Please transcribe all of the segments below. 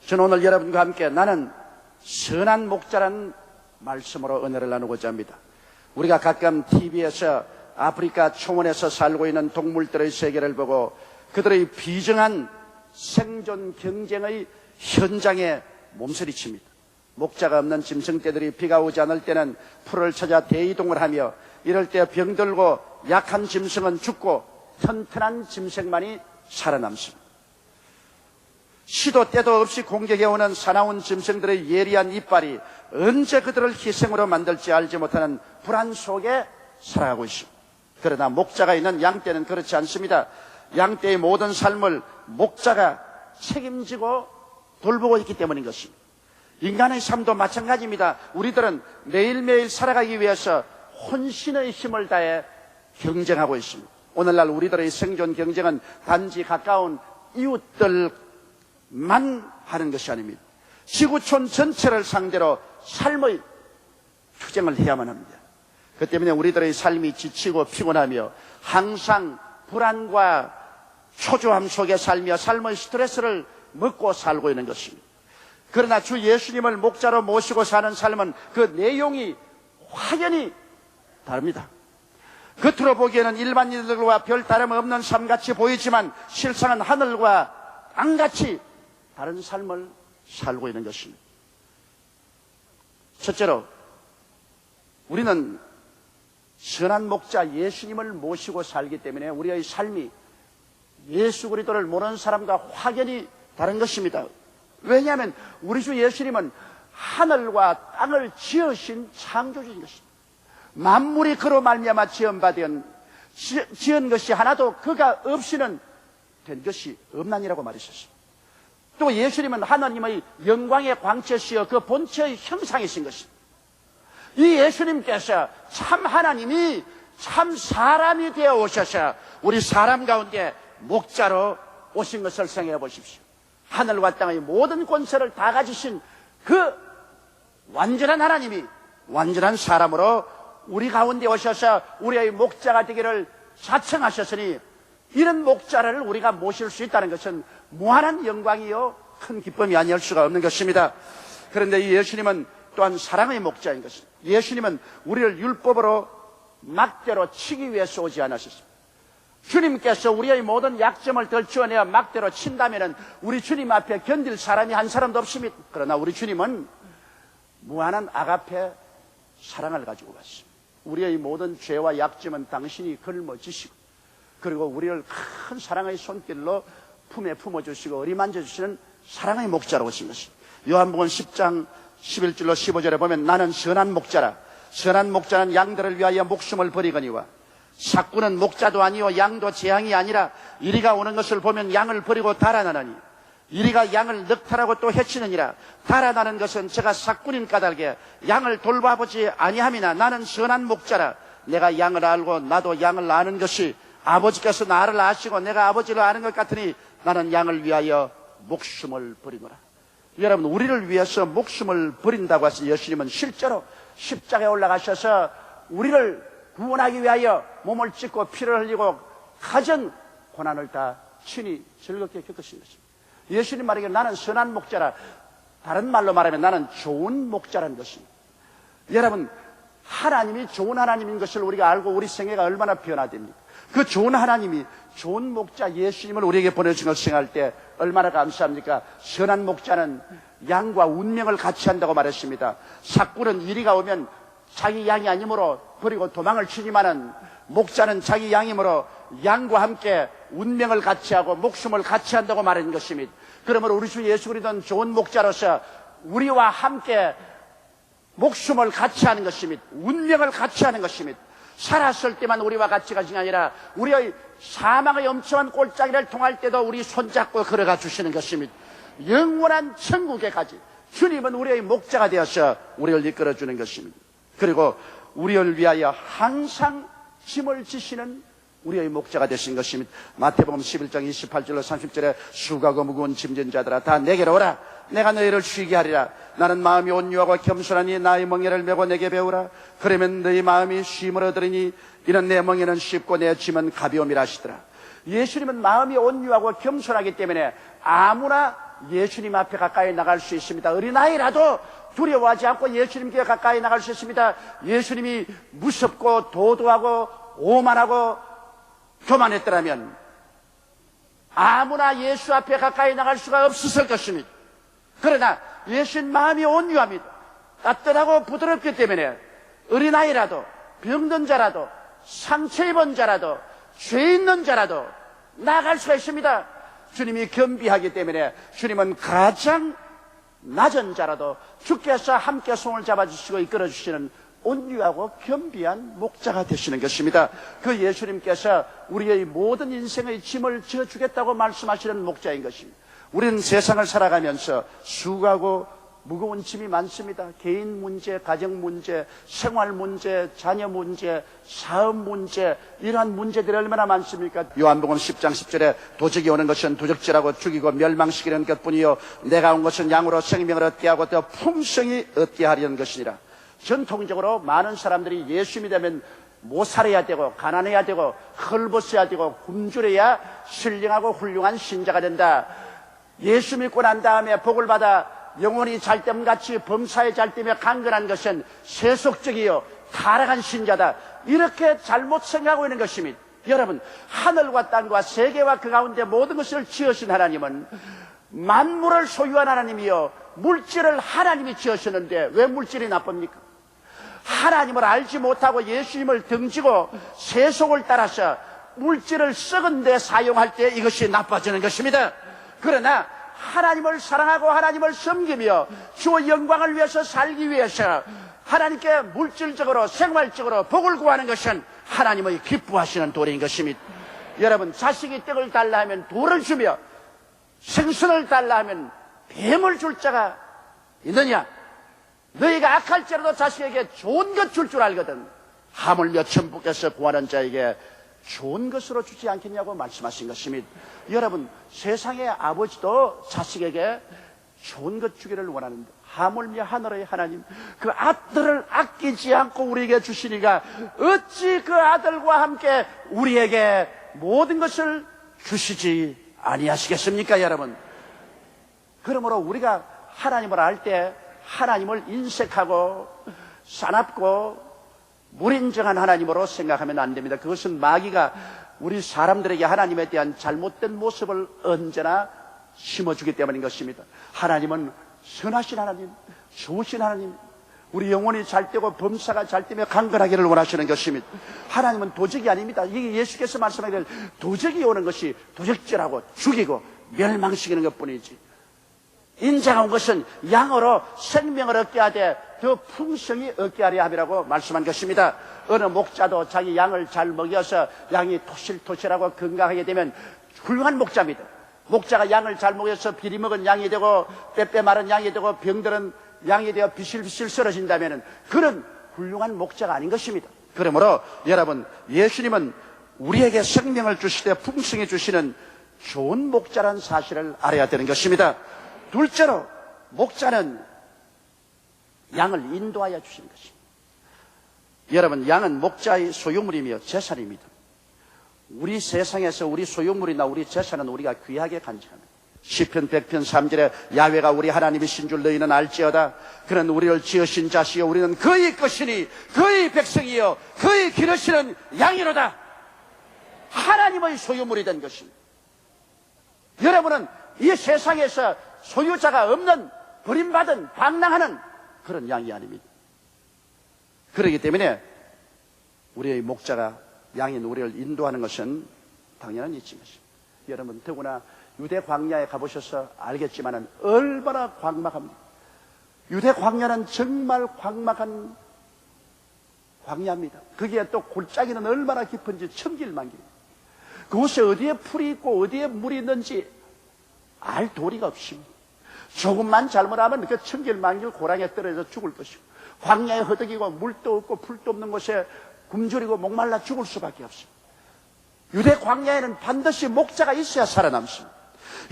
저는 오늘 여러분과 함께 나는 선한 목자라는 말씀으로 은혜를 나누고자 합니다. 우리가 가끔 TV에서 아프리카 초원에서 살고 있는 동물들의 세계를 보고 그들의 비정한 생존 경쟁의 현장에 몸서리칩니다. 목자가 없는 짐승떼들이 비가 오지 않을 때는 풀을 찾아 대이동을 하며 이럴 때 병들고 약한 짐승은 죽고 튼튼한 짐승만이 살아남습니다. 시도 때도 없이 공격해오는 사나운 짐승들의 예리한 이빨이 언제 그들을 희생으로 만들지 알지 못하는 불안 속에 살아가고 있습니다. 그러나 목자가 있는 양떼는 그렇지 않습니다. 양떼의 모든 삶을 목자가 책임지고 돌보고 있기 때문인 것입니다. 인간의 삶도 마찬가지입니다. 우리들은 매일매일 살아가기 위해서 혼신의 힘을 다해 경쟁하고 있습니다. 오늘날 우리들의 생존 경쟁은 단지 가까운 이웃들만 하는 것이 아닙니다. 지구촌 전체를 상대로 삶의 투쟁을 해야만 합니다. 그 때문에 우리들의 삶이 지치고 피곤하며 항상 불안과 초조함 속에 살며 삶의 스트레스를 먹고 살고 있는 것입니다. 그러나 주 예수님을 목자로 모시고 사는 삶은 그 내용이 확연히 다릅니다. 겉으로 보기에는 일반인들과 별 다름없는 삶같이 보이지만 실상은 하늘과 땅같이 다른 삶을 살고 있는 것입니다. 첫째로 우리는 선한 목자 예수님을 모시고 살기 때문에 우리의 삶이 예수 그리스도를 모르는 사람과 확연히 다른 것입니다. 왜냐하면 우리 주 예수님은 하늘과 땅을 지으신 창조주인 것입니다. 만물이 그로 말미암아 지은 것이 하나도 그가 없이는 된 것이 없나니라고 말하셨습니다. 또 예수님은 하나님의 영광의 광채시여 그 본체의 형상이신 것입니다. 이 예수님께서 참 하나님이 참 사람이 되어 오셔서 우리 사람 가운데 목자로 오신 것을 생각해 보십시오. 하늘과 땅의 모든 권세를 다 가지신 그 완전한 하나님이 완전한 사람으로 우리 가운데 오셔서 우리의 목자가 되기를 자청하셨으니 이런 목자를 우리가 모실 수 있다는 것은 무한한 영광이요 큰 기쁨이 아니할 수가 없는 것입니다. 그런데 이 예수님은 또한 사랑의 목자인 것입니다. 예수님은 우리를 율법으로 막대로 치기 위해서 오지 않으셨습니다. 주님께서 우리의 모든 약점을 덜치워내어 막대로 친다면 우리 주님 앞에 견딜 사람이 한 사람도 없습니다. 그러나 우리 주님은 무한한 아가페 사랑을 가지고 갔습니다. 우리의 모든 죄와 약점은 당신이 걸머지시고 그리고 우리를 큰 사랑의 손길로 품에 품어주시고 어리만져주시는 사랑의 목자로 오신 것입니다. 요한복음 10장 11절로 15절에 보면 나는 선한 목자라 선한 목자는 양들을 위하여 목숨을 버리거니와 삭구는 목자도 아니요 양도 재앙이 아니라 이리가 오는 것을 보면 양을 버리고 달아나느니 이리가 양을 넉탈하고 또 해치느니라. 달아나는 것은 제가 삭군인 까닭에 양을 돌봐보지 아니함이나 나는 선한 목자라 내가 양을 알고 나도 양을 아는 것이 아버지께서 나를 아시고 내가 아버지를 아는 것 같으니 나는 양을 위하여 목숨을 버리노라. 여러분 우리를 위해서 목숨을 버린다고 해서 예수님은 실제로 십자가에 올라가셔서 우리를 구원하기 위하여 몸을 찢고 피를 흘리고 가전 고난을 다 친히 즐겁게 겪으신 것입니다. 예수님 말하기에 나는 선한 목자라 다른 말로 말하면 나는 좋은 목자라는 것입니다. 여러분 하나님이 좋은 하나님인 것을 우리가 알고 우리 생애가 얼마나 변화됩니까? 그 좋은 하나님이 좋은 목자 예수님을 우리에게 보내주신 것을 생각할 때 얼마나 감사합니까? 선한 목자는 양과 운명을 같이 한다고 말했습니다. 삭구는 이리가 오면 자기 양이 아니므로 버리고 도망을 치지만은 목자는 자기 양이므로 양과 함께 운명을 같이 하고 목숨을 같이 한다고 말한 것입니다. 그러므로 우리 주 예수 그리스도는 좋은 목자로서 우리와 함께 목숨을 같이 하는 것입니다. 운명을 같이 하는 것입니다. 살았을 때만 우리와 같이 가신 게 아니라 우리의 사망의 엄청난 골짜기를 통할 때도 우리 손잡고 걸어가 주시는 것입니다. 영원한 천국에까지 주님은 우리의 목자가 되어서 우리를 이끌어 주는 것입니다. 그리고 우리를 위하여 항상 짐을 지시는 우리의 목자가 되신 것입니다. 마태복음 11장 28절로 30절에 수고하고 무거운 짐진 자들아 다 내게로 오라 내가 너희를 쉬게 하리라. 나는 마음이 온유하고 겸손하니 나의 멍에를 메고 내게 배우라. 그러면 너희 마음이 쉼을 얻으리니 이는 내 멍에는 쉽고 내 짐은 가벼움이라 하시더라. 예수님은 마음이 온유하고 겸손하기 때문에 아무나 예수님 앞에 가까이 나갈 수 있습니다. 어린아이라도 두려워하지 않고 예수님께 가까이 나갈 수 있습니다. 예수님이 무섭고 도도하고 오만하고 교만했더라면 아무나 예수 앞에 가까이 나갈 수가 없었을 것입니다. 그러나 예수님 마음이 온유합니다. 따뜻하고 부드럽기 때문에 어린아이라도 병든 자라도 상처 입은 자라도 죄 있는 자라도 나갈 수가 있습니다. 주님이 겸비하기 때문에 주님은 가장 낮은 자라도 주께서 함께 손을 잡아주시고 이끌어주시는 온유하고 겸비한 목자가 되시는 것입니다. 그 예수님께서 우리의 모든 인생의 짐을 져주겠다고 말씀하시는 목자인 것입니다. 우리는 세상을 살아가면서 수고하고 무거운 짐이 많습니다. 개인 문제, 가정 문제, 생활 문제, 자녀 문제, 사업 문제, 이러한 문제들이 얼마나 많습니까? 요한복음 10장 10절에 도적이 오는 것은 도적질하고 죽이고 멸망시키는 것뿐이요 내가 온 것은 양으로 생명을 얻게 하고 더 풍성히 얻게 하려는 것이니라. 전통적으로 많은 사람들이 예수 믿으면 못 살아야 되고 가난해야 되고 헐벗어야 되고 굶주려야 신령하고 훌륭한 신자가 된다. 예수 믿고 난 다음에 복을 받아 영혼이 잘됨같이 범사에 잘되며 강건한 것은 세속적이요 타락한 신자다. 이렇게 잘못 생각하고 있는 것입니다. 여러분, 하늘과 땅과 세계와 그 가운데 모든 것을 지으신 하나님은 만물을 소유한 하나님이요 물질을 하나님이 지으셨는데 왜 물질이 나쁩니까? 하나님을 알지 못하고 예수님을 등지고 세속을 따라서 물질을 썩은 데 사용할 때 이것이 나빠지는 것입니다. 그러나 하나님을 사랑하고 하나님을 섬기며 주의 영광을 위해서 살기 위해서 하나님께 물질적으로 생활적으로 복을 구하는 것은 하나님의 기뻐하시는 도리인 것입니다. 여러분, 자식이 떡을 달라 하면 돌을 주며 생선을 달라 하면 뱀을 줄 자가 있느냐? 너희가 악할지라도 자식에게 좋은 것 줄 줄 알거든 하물며 천부께서 구하는 자에게 좋은 것으로 주지 않겠냐고 말씀하신 것입니다. 여러분, 세상의 아버지도 자식에게 좋은 것 주기를 원하는데 하물며 하늘의 하나님 그 아들을 아끼지 않고 우리에게 주시니까 어찌 그 아들과 함께 우리에게 모든 것을 주시지 아니하시겠습니까? 여러분, 그러므로 우리가 하나님을 알 때 하나님을 인색하고 사납고 무인정한 하나님으로 생각하면 안 됩니다. 그것은 마귀가 우리 사람들에게 하나님에 대한 잘못된 모습을 언제나 심어주기 때문인 것입니다. 하나님은 선하신 하나님, 좋으신 하나님, 우리 영혼이 잘되고 범사가 잘되며 강건하기를 원하시는 것입니다. 하나님은 도적이 아닙니다. 이게 예수께서 말씀하기를 도적이 오는 것이 도적질하고 죽이고 멸망시키는 것뿐이지 인자가 온 것은 양으로 생명을 얻게 하되 더 풍성히 얻게 하려 함이라고 말씀한 것입니다. 어느 목자도 자기 양을 잘 먹여서 양이 토실토실하고 건강하게 되면 훌륭한 목자입니다. 목자가 양을 잘 먹여서 비리 먹은 양이 되고 빼빼 마른 양이 되고 병들은 양이 되어 비실비실 쓰러진다면 그는 훌륭한 목자가 아닌 것입니다. 그러므로 여러분, 예수님은 우리에게 생명을 주시되 풍성히 주시는 좋은 목자라는 사실을 알아야 되는 것입니다. 둘째로 목자는 양을 인도하여 주시는 것입니다. 여러분, 양은 목자의 소유물이며 재산입니다. 우리 세상에서 우리 소유물이나 우리 재산은 우리가 귀하게 간직합니다. 시편 100편 3절에 야훼가 우리 하나님이신 줄 너희는 알지어다. 그는 우리를 지으신 자시요 우리는 그의 것이니 그의 백성이요 그의 기르시는 양이로다. 하나님의 소유물이 된 것입니다. 여러분은 이 세상에서 소유자가 없는 버림받은 방랑하는 그런 양이 아닙니다. 그렇기 때문에 우리의 목자가 양인 우리를 인도하는 것은 당연한 이치인 것입니다. 여러분, 더구나 유대 광야에 가보셔서 알겠지만 얼마나 광막합니다. 유대 광야는 정말 광막한 광야입니다. 거기에 또 골짜기는 얼마나 깊은지 천길만길입니다. 그곳에 어디에 풀이 있고 어디에 물이 있는지 알 도리가 없습니다. 조금만 잘못하면 그 천길만길 고랑에 떨어져 죽을 것이고 광야에 허덕이고 물도 없고 풀도 없는 곳에 굶주리고 목말라 죽을 수밖에 없습니다. 유대 광야에는 반드시 목자가 있어야 살아남습니다.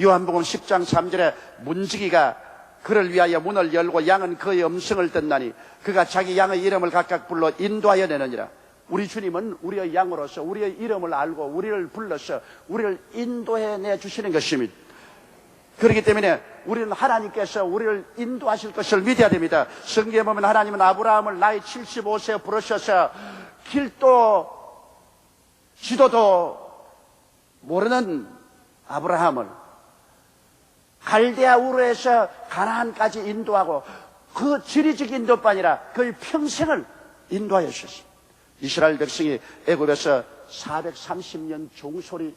요한복음 10장 3절에 문지기가 그를 위하여 문을 열고 양은 그의 음성을 듣나니 그가 자기 양의 이름을 각각 불러 인도하여 내느니라. 우리 주님은 우리의 양으로서 우리의 이름을 알고 우리를 불러서 우리를 인도해 내주시는 것입니다. 그렇기 때문에 우리는 하나님께서 우리를 인도하실 것을 믿어야 됩니다. 성경에 보면 하나님은 아브라함을 나이 75세에 부르셔서 길도 지도도 모르는 아브라함을 갈대아 우르에서 가나안까지 인도하고 그 지리적 인도뿐 아니라 그의 평생을 인도하여 주셨습니다. 이스라엘 백성이 애굽에서 430년 종소리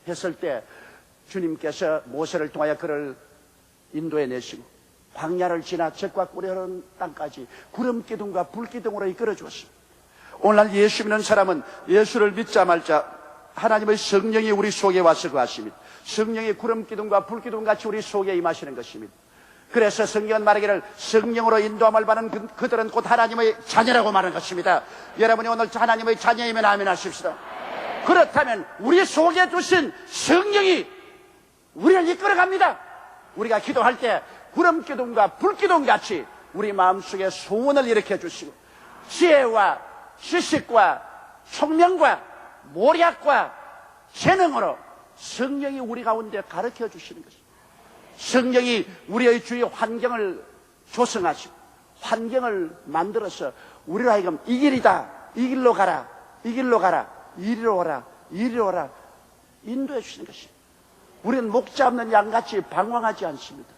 했을 때 주님께서 모세를 통하여 그를 인도해 내시고 광야를 지나 적과 꿀이 흐르는 땅까지 구름기둥과 불기둥으로 이끌어 주었습니다. 오늘날 예수 믿는 사람은 예수를 믿자 말자 하나님의 성령이 우리 속에 와서 거하십니다. 성령이 구름기둥과 불기둥같이 우리 속에 임하시는 것입니다. 그래서 성경은 말하기를 성령으로 인도함을 받는 그들은 곧 하나님의 자녀라고 말하는 것입니다. 여러분이 오늘 하나님의 자녀이면 아멘 하십시다. 그렇다면 우리 속에 두신 성령이 우리를 이끌어갑니다. 우리가 기도할 때 구름기둥과 불기둥같이 우리 마음속에 소원을 일으켜 주시고 지혜와 지식과 총명과 모략과 재능으로 성령이 우리 가운데 가르쳐 주시는 것입니다. 성령이 우리의 주위 환경을 조성하시고 환경을 만들어서 우리로 하여금 이 길이다, 이 길로 가라, 이 길로 가라, 이리로 오라, 이리로 오라 인도해 주시는 것입니다. 우리는 목자 없는 양같이 방황하지 않습니다.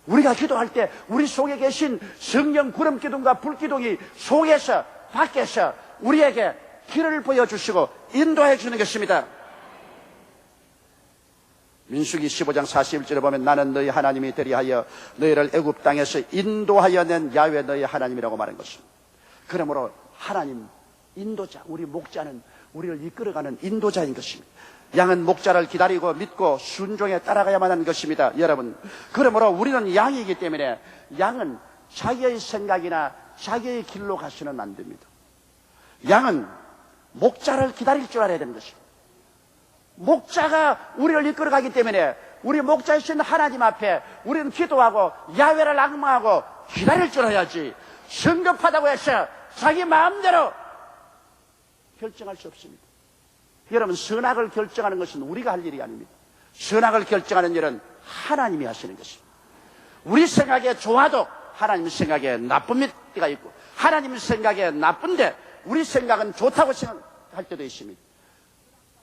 우리가 기도할 때 우리 속에 계신 성령 구름기둥과 불기둥이 속에서 밖에서 우리에게 길을 보여주시고 인도해 주는 것입니다. 민수기 15장 41절에 보면 나는 너희 하나님이 되리 하여 너희를 애굽 땅에서 인도하여 낸 야훼 너희 하나님이라고 말한 것입니다. 그러므로 하나님 인도자, 우리 목자는 우리를 이끌어가는 인도자인 것입니다. 양은 목자를 기다리고 믿고 순종에 따라가야만 하는 것입니다. 여러분, 그러므로 우리는 양이기 때문에 양은 자기의 생각이나 자기의 길로 가서는 안 됩니다. 양은 목자를 기다릴 줄 알아야 되는 것입니다. 목자가 우리를 이끌어가기 때문에 우리 목자이신 하나님 앞에 우리는 기도하고 야훼를 앙망하고 기다릴 줄 알아야지 성급하다고 해서 자기 마음대로 결정할 수 없습니다. 여러분, 선악을 결정하는 것은 우리가 할 일이 아닙니다. 선악을 결정하는 일은 하나님이 하시는 것입니다. 우리 생각에 좋아도 하나님 생각에 나쁜 때가 있고 하나님 생각에 나쁜데 우리 생각은 좋다고 생각할 때도 있습니다.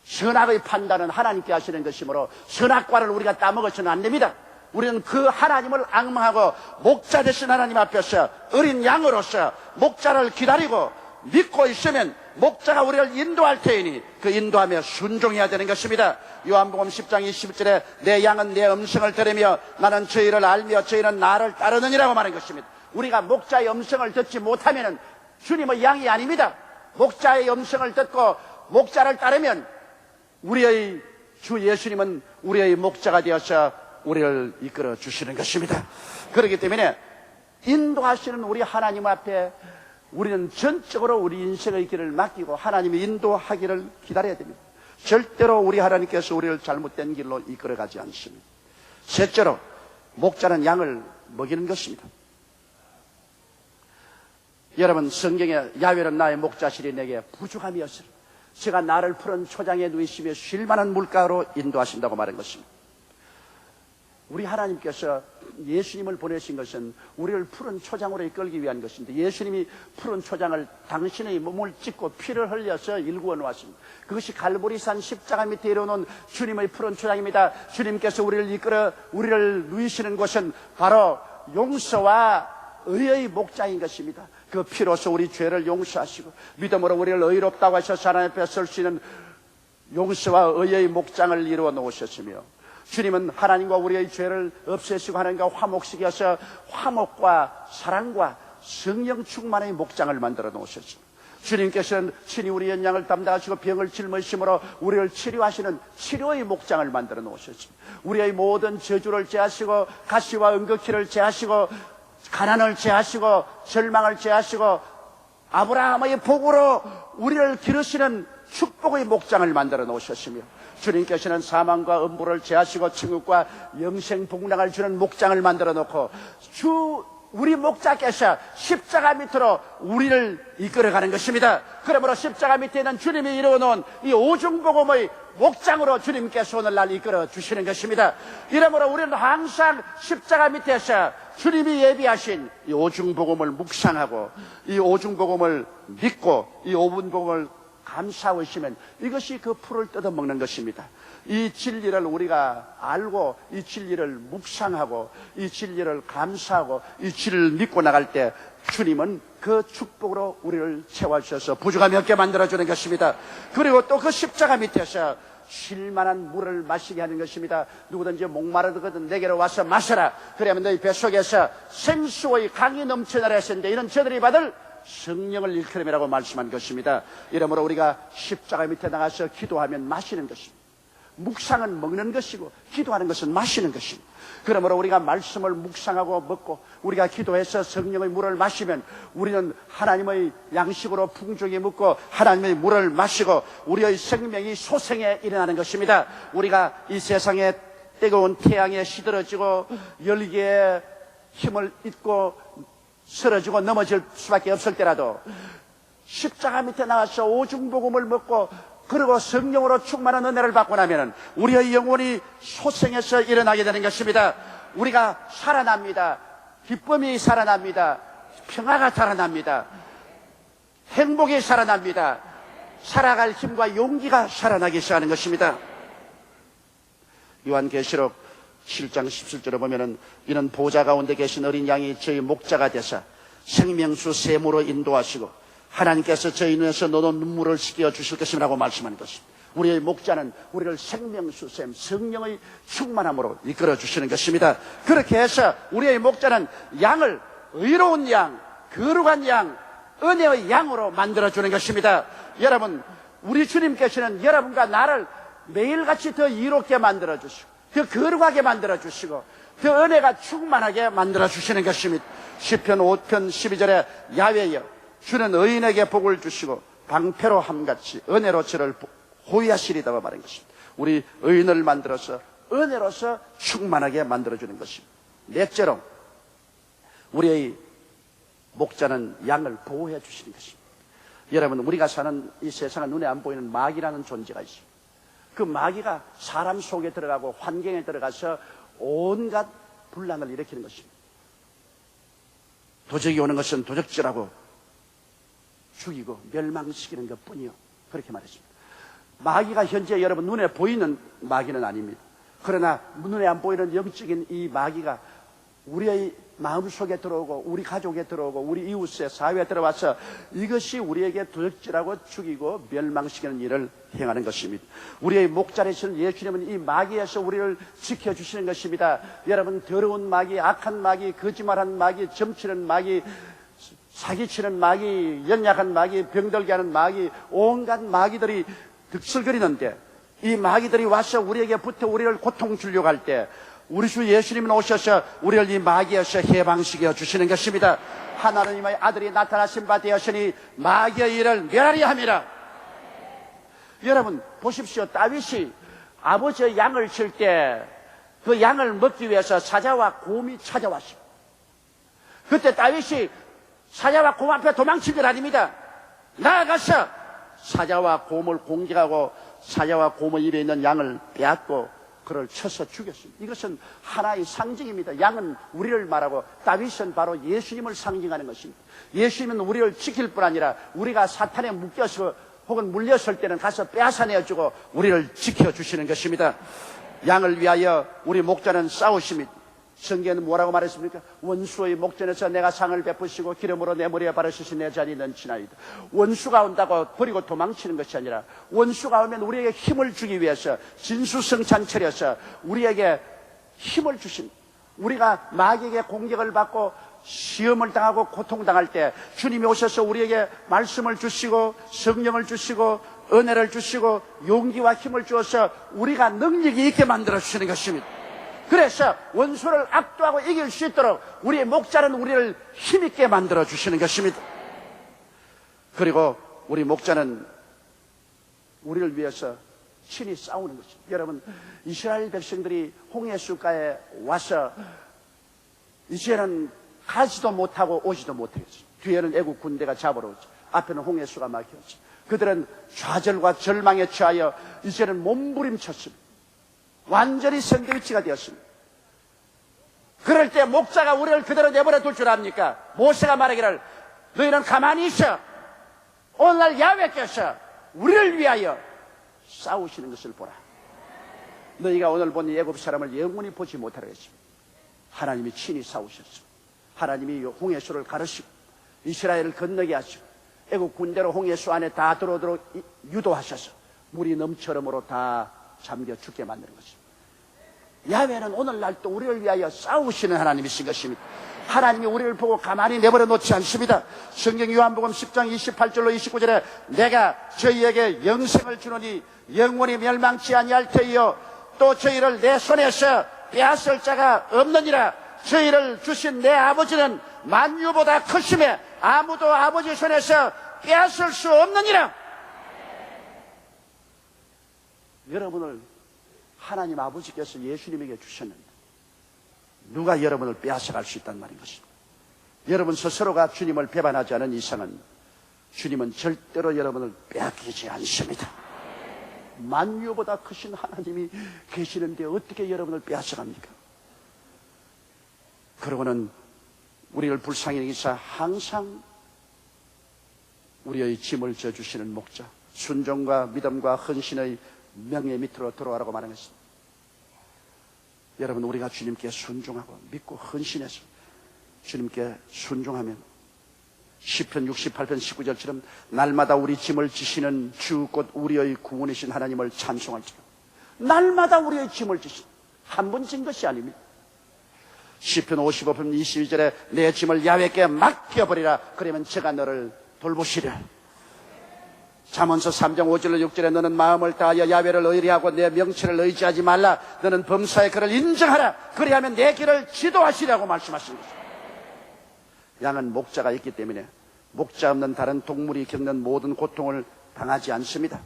선악의 판단은 하나님께 하시는 것이므로 선악과를 우리가 따먹어서는 안 됩니다. 우리는 그 하나님을 앙망하고 목자 되신 하나님 앞에서 어린 양으로서 목자를 기다리고 믿고 있으면 목자가 우리를 인도할 테이니 그 인도함에 순종해야 되는 것입니다. 요한복음 10장 21절에 내 양은 내 음성을 들으며 나는 저희를 알며 저희는 나를 따르느니라고 말한 것입니다. 우리가 목자의 음성을 듣지 못하면 주님의 양이 아닙니다. 목자의 음성을 듣고 목자를 따르면 우리의 주 예수님은 우리의 목자가 되어서 우리를 이끌어 주시는 것입니다. 그렇기 때문에 인도하시는 우리 하나님 앞에 우리는 전적으로 우리 인생의 길을 맡기고 하나님이 인도하기를 기다려야 됩니다. 절대로 우리 하나님께서 우리를 잘못된 길로 이끌어가지 않습니다. 셋째로 목자는 양을 먹이는 것입니다. 여러분, 성경에 야훼는 나의 목자시리 내게 부족함이 없으리 제가 나를 푸른 초장에 누이시며 쉴 만한 물가로 인도하신다고 말한 것입니다. 우리 하나님께서 예수님을 보내신 것은 우리를 푸른 초장으로 이끌기 위한 것인데 예수님이 푸른 초장을 당신의 몸을 찢고 피를 흘려서 일구어 놓았습니다. 그것이 갈보리산 십자가 밑에 이루어놓은 주님의 푸른 초장입니다. 주님께서 우리를 이끌어 우리를 누이시는 곳은 바로 용서와 의의 목자인 것입니다. 그 피로서 우리 죄를 용서하시고 믿음으로 우리를 의롭다고 하셔서 하나님 앞에 설 수 있는 용서와 의의 목장을 이루어 놓으셨으며 주님은 하나님과 우리의 죄를 없애시고 하나님과 화목시게 하셔 화목과 사랑과 성령 충만의 목장을 만들어 놓으셨습니다. 주님께서는 친히 우리의 양을 담당하시고 병을 짊으심으로 우리를 치료하시는 치료의 목장을 만들어 놓으셨습니다. 우리의 모든 저주를 제하시고 가시와 응극기를 제하시고 가난을 제하시고 절망을 제하시고 아브라함의 복으로 우리를 기르시는 축복의 목장을 만들어 놓으셨으며 주님께서는 사망과 음부를 제하시고 천국과 영생 복락을 주는 목장을 만들어 놓고 주 우리 목자께서 십자가 밑으로 우리를 이끌어가는 것입니다. 그러므로 십자가 밑에 있는 주님이 이루어놓은 이 오중복음의 목장으로 주님께서 오늘날 이끌어 주시는 것입니다. 이러므로 우리는 항상 십자가 밑에서 주님이 예비하신 이 오중복음을 묵상하고 이 오중복음을 믿고 이 오분복음을 감사하시면 이것이 그 풀을 뜯어먹는 것입니다. 이 진리를 우리가 알고 이 진리를 묵상하고 이 진리를 감사하고 이 진리를 믿고 나갈 때 주님은 그 축복으로 우리를 채워주셔서 부족함이 없게 만들어주는 것입니다. 그리고 또 그 십자가 밑에서 쉴만한 물을 마시게 하는 것입니다. 누구든지 목마르거든 내게로 와서 마셔라. 그러면 너희 뱃속에서 생수의 강이 넘쳐나라 했는데 이는 저들이 받을 성령을 일컬음이라고 말씀한 것입니다. 이러므로 우리가 십자가 밑에 나가서 기도하면 마시는 것입니다. 묵상은 먹는 것이고 기도하는 것은 마시는 것입니다. 그러므로 우리가 말씀을 묵상하고 먹고 우리가 기도해서 성령의 물을 마시면 우리는 하나님의 양식으로 풍족히 먹고 하나님의 물을 마시고 우리의 생명이 소생에 일어나는 것입니다. 우리가 이 세상에 뜨거운 태양에 시들어지고 열기에 힘을 잃고 쓰러지고 넘어질 수밖에 없을 때라도 십자가 밑에 나가서 오중복음을 먹고 그리고 성령으로 충만한 은혜를 받고 나면 우리의 영혼이 소생해서 일어나게 되는 것입니다. 우리가 살아납니다. 기쁨이 살아납니다. 평화가 살아납니다. 행복이 살아납니다. 살아갈 힘과 용기가 살아나기 시작하는 것입니다. 요한계시록 7장 17절에 보면은 이는 보좌 가운데 계신 어린 양이 저희 목자가 되사 생명수 샘으로 인도하시고 하나님께서 저희 눈에서 너도 눈물을 씻겨 주실 것이라고 말씀하는 것입니다. 우리의 목자는 우리를 생명수샘 성령의 충만함으로 이끌어 주시는 것입니다. 그렇게 해서 우리의 목자는 양을 의로운 양, 거룩한 양, 은혜의 양으로 만들어주는 것입니다. 여러분, 우리 주님께서는 여러분과 나를 매일같이 더 이롭게 만들어주시고 더 거룩하게 만들어주시고 더 은혜가 충만하게 만들어주시는 것입니다. 시편 5편 12절에 야훼여 주는 의인에게 복을 주시고 방패로 함같이 은혜로 저를 호위하시리다고 말한 것입니다. 우리 의인을 만들어서 은혜로서 충만하게 만들어주는 것입니다. 넷째로 우리의 목자는 양을 보호해 주시는 것입니다. 여러분, 우리가 사는 이 세상은 눈에 안 보이는 마귀라는 존재가 있습니다. 그 마귀가 사람 속에 들어가고 환경에 들어가서 온갖 분란을 일으키는 것입니다. 도적이 오는 것은 도적질하고 죽이고 멸망시키는 것뿐이요. 그렇게 말했습니다. 마귀가 현재 여러분 눈에 보이는 마귀는 아닙니다. 그러나 눈에 안 보이는 영적인 이 마귀가 우리의 마음속에 들어오고 우리 가족에 들어오고 우리 이웃의 사회에 들어와서 이것이 우리에게 도적질하고 죽이고 멸망시키는 일을 행하는 것입니다. 우리의 목자리신 예수님은 이 마귀에서 우리를 지켜주시는 것입니다. 여러분, 더러운 마귀, 악한 마귀, 거짓말하는 마귀, 점치는 마귀, 사기치는 마귀, 연약한 마귀, 병들게 하는 마귀, 온갖 마귀들이 득실거리는데 이 마귀들이 와서 우리에게 붙어 우리를 고통 주려고 할 때 우리 주 예수님은 오셔서 우리를 이 마귀에서 해방시켜 주시는 것입니다. 하나님의 아들이 나타나신 바 되었으니 마귀의 일을 멸하리 함이라. 여러분 보십시오. 다윗이 아버지의 양을 칠 때 그 양을 먹기 위해서 사자와 곰이 찾아왔습니다. 그때 다윗이 사자와 곰 앞에 도망친 건 아닙니다. 나아가서 사자와 곰을 공격하고 사자와 곰의 입에 있는 양을 빼앗고 그를 쳐서 죽였습니다. 이것은 하나의 상징입니다. 양은 우리를 말하고 다윗은 바로 예수님을 상징하는 것입니다. 예수님은 우리를 지킬 뿐 아니라 우리가 사탄에 묶여서 혹은 물렸을 때는 가서 빼앗아내어주고 우리를 지켜주시는 것입니다. 양을 위하여 우리 목자는 싸우십니다. 성경에는 뭐라고 말했습니까? 원수의 목전에서 내가 상을 베푸시고 기름으로 내 머리에 바르시신 내 자리 넘치나이다. 원수가 온다고 버리고 도망치는 것이 아니라 원수가 오면 우리에게 힘을 주기 위해서 진수성찬 차려서 우리에게 힘을 주십니다. 우리가 마귀에게 공격을 받고 시험을 당하고 고통당할 때 주님이 오셔서 우리에게 말씀을 주시고 성령을 주시고 은혜를 주시고 용기와 힘을 주어서 우리가 능력이 있게 만들어 주시는 것입니다. 그래서 원수를 압도하고 이길 수 있도록 우리의 목자는 우리를 힘있게 만들어 주시는 것입니다. 그리고 우리 목자는 우리를 위해서 친히 싸우는 것입니다. 여러분, 이스라엘 백성들이 홍해수가에 와서 이제는 가지도 못하고 오지도 못하겠지. 뒤에는 애국 군대가 잡으러 오지. 앞에는 홍해수가 막혔지. 그들은 좌절과 절망에 취하여 이제는 몸부림쳤습니다. 완전히 샌드위치가 되었습니다. 그럴 때 목자가 우리를 그대로 내버려 둘 줄 압니까? 모세가 말하기를 너희는 가만히 있어. 오늘날 야훼께서 우리를 위하여 싸우시는 것을 보라. 너희가 오늘 본 애굽 사람을 영원히 보지 못하라 했습니다. 하나님이 친히 싸우셨습니다. 하나님이 홍해수를 가르시고 이스라엘을 건너게 하시고 애국 군대로 홍해수 안에 다 들어오도록 유도하셔서 물이 넘쳐럼으로 다 잠겨 죽게 만드는 것입니다. 야훼는 오늘날 또 우리를 위하여 싸우시는 하나님이신 것입니다. 하나님이 우리를 보고 가만히 내버려 놓지 않습니다. 성경 요한복음 10장 28절로 29절에 내가 저희에게 영생을 주노니 영원히 멸망치 아니할 터이요 또 저희를 내 손에서 빼앗을 자가 없느니라. 저희를 주신 내 아버지는 만유보다 크심에 아무도 아버지 손에서 빼앗을 수 없느니라. 여러분을 하나님 아버지께서 예수님에게 주셨는데 누가 여러분을 빼앗아갈 수 있단 말인 것입니다. 여러분 스스로가 주님을 배반하지 않은 이상은 주님은 절대로 여러분을 빼앗기지 않습니다. 만유보다 크신 하나님이 계시는데 어떻게 여러분을 빼앗아갑니까? 그러고는 우리를 불쌍히 여기사 항상 우리의 짐을 져주시는 목자, 순종과 믿음과 헌신의 명예 밑으로 들어가라고 말하겠습니다. 여러분, 우리가 주님께 순종하고 믿고 헌신해서 주님께 순종하면 시편 68편 19절처럼 날마다 우리 짐을 지시는 주 곧 우리의 구원이신 하나님을 찬송할지라. 날마다 우리의 짐을 지신, 한 번 진 것이 아닙니다. 시편 55편 22절에 내 짐을 야훼께 맡겨버리라. 그러면 제가 너를 돌보시리라. 잠언서 3장 5절로 6절에 너는 마음을 다하여 야훼를 의뢰하고 내 명체를 의지하지 말라. 너는 범사의 그를 인정하라. 그리하면 내 길을 지도하시라고 말씀하신 것입니다. 양은 목자가 있기 때문에 목자 없는 다른 동물이 겪는 모든 고통을 당하지 않습니다.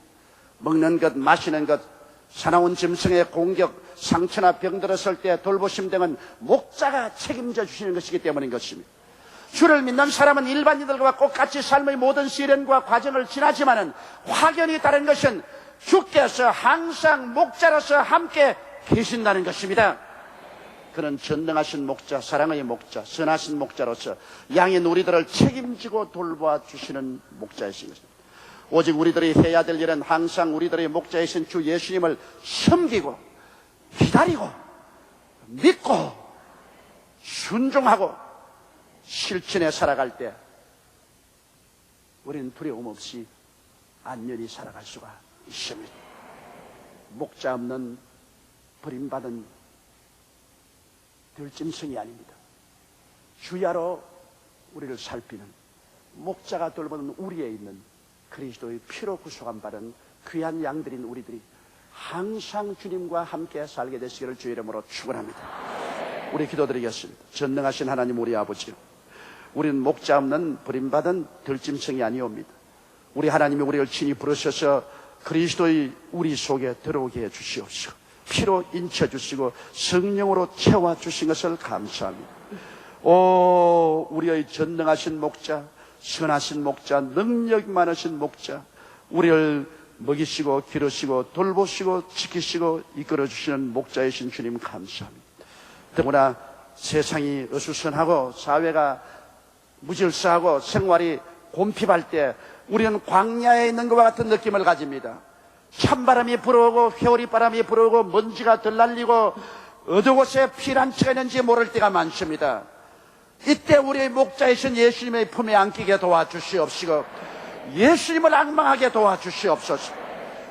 먹는 것, 마시는 것, 사나운 짐승의 공격, 상처나 병들었을 때 돌보심 등은 목자가 책임져 주시는 것이기 때문인 것입니다. 주를 믿는 사람은 일반인들과 똑같이 삶의 모든 시련과 과정을 지나지만은 확연히 다른 것은 주께서 항상 목자로서 함께 계신다는 것입니다. 그는 전능하신 목자, 사랑의 목자, 선하신 목자로서 양인 우리들을 책임지고 돌보아 주시는 목자이신 것입니다. 오직 우리들이 해야 될 일은 항상 우리들의 목자이신 주 예수님을 섬기고 기다리고 믿고 순종하고 실천해 살아갈 때 우리는 두려움 없이 안전히 살아갈 수가 있습니다. 목자 없는 버림받은 들짐승이 아닙니다. 주야로 우리를 살피는 목자가 돌보는 우리에 있는 그리스도의 피로 구속한 바른 귀한 양들인 우리들이 항상 주님과 함께 살게 되시기를 주의 이름으로 축원합니다. 우리 기도드리겠습니다. 전능하신 하나님 우리 아버지, 우리는 목자 없는 버림받은 들짐승이 아니옵니다. 우리 하나님이 우리를 친히 부르셔서 그리스도의 우리 속에 들어오게 해주시옵시고 피로 인쳐주시고 성령으로 채워주신 것을 감사합니다. 오, 우리의 전능하신 목자, 선하신 목자, 능력 많으신 목자, 우리를 먹이시고 기르시고 돌보시고 지키시고 이끌어주시는 목자이신 주님 감사합니다. 더구나 세상이 어수선하고 사회가 무질서하고 생활이 곤핍할 때 우리는 광야에 있는 것과 같은 느낌을 가집니다. 찬바람이 불어오고 회오리바람이 불어오고 먼지가 들날리고 어느 곳에 피난처가 있는지 모를 때가 많습니다. 이때 우리의 목자이신 예수님의 품에 안기게 도와주시옵시고 예수님을 앙망하게 도와주시옵소서.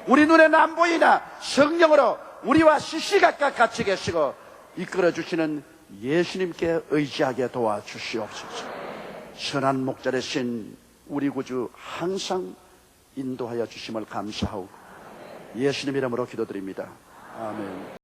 우리 눈에는 안 보이나 성령으로 우리와 시시각각 같이 계시고 이끌어주시는 예수님께 의지하게 도와주시옵소서. 선한 목자 되신 우리 구주 항상 인도하여 주심을 감사하고 예수님 이름으로 기도드립니다. 아멘.